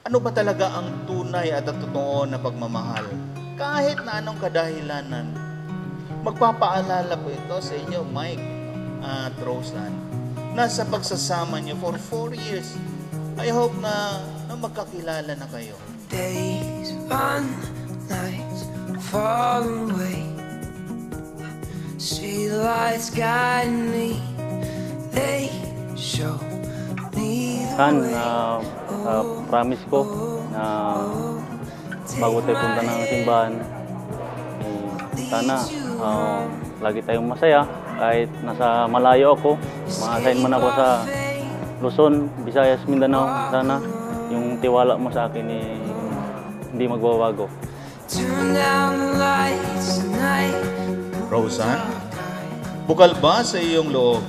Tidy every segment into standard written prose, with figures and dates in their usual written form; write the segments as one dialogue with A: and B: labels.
A: Ano ba talaga ang tunay at totoo na pagmamahal? Kahit na anong kadahilanan, magpapaalala po ito sa inyo, Mike at Roseanne, na sa pagsasama niyo for 4 years, I hope na magkakilala na kayo.
B: Days run, nights fall away. Street lights guide me, they show me the
C: Kan,
B: way.
C: promise ko na bago tayo punta ng simbahan, sana lagi tayong masaya. Kahit nasa malayo ako, ma-assign man ako sa Luzon, Visayas, Mindanao, sana yung tiwala mo sa akin hindi magbabago.
A: Roseanne, bukal ba sa iyong loob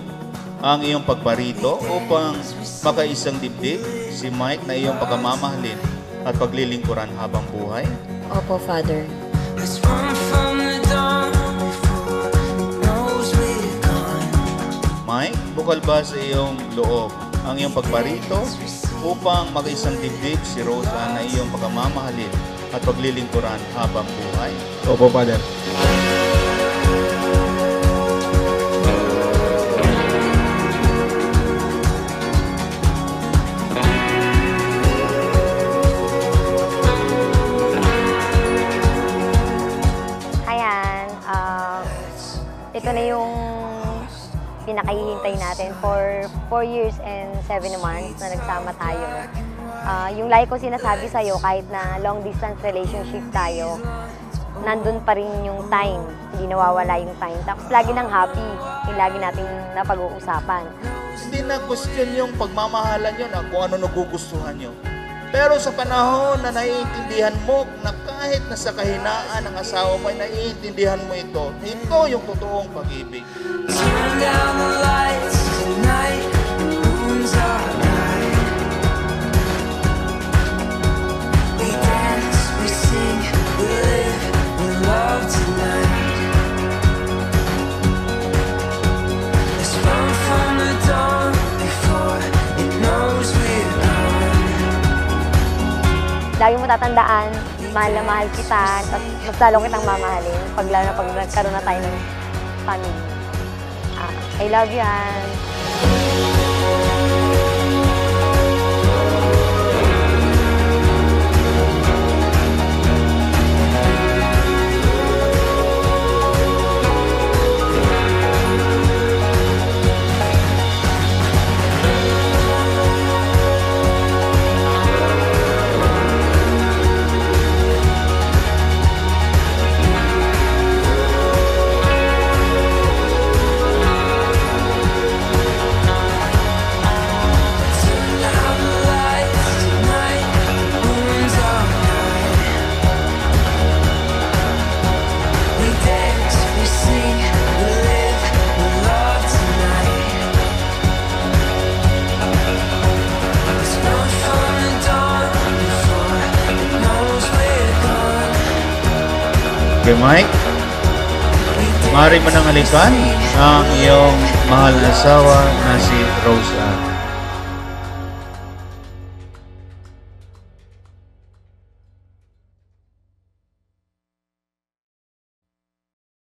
A: ang iyong pagparito upang makaisang dibdib si Mike na iyong pagmamahalin at paglilingkuran habang buhay?
D: Opo, Father.
A: Mike, bukal ba sa iyong loob ang iyong pagparito upang makaisang dibdib si Roseanne na iyong pagmamahalin at paglilingkuran habang buhay?
E: Opo, Father.
D: Ayan, ito na yung pinakahihintay natin for 4 years and 7 months na nagsama tayo. Yung lagi ko sinasabi sa'yo, kahit na long distance relationship tayo, nandun pa rin yung time, hindi nawawala yung time. Tapos lagi nang happy, yung lagi nating napag-uusapan.
A: Hindi na question yung pagmamahalan yun, kung ano nagugustuhan nyo. Pero sa panahon na naiintindihan mo na kahit nasa kahinaan ng asawa mo ay naiintindihan mo ito yung totoong pag-ibig.
B: Turn down the lights tonight, the moon's our guide. We dance, we sing, we live, we love tonight. Let's run from the dawn before it knows we're gone.
D: Lagi mo tatandaan, mahal na mahal kita, at mas lalong kitang mamahalin pag nagkaroon na tayo ng family. I love you, Ann.
A: Okay, Mike, maaari mo nang halikan ang iyong mahal na asawa na si Roseanne.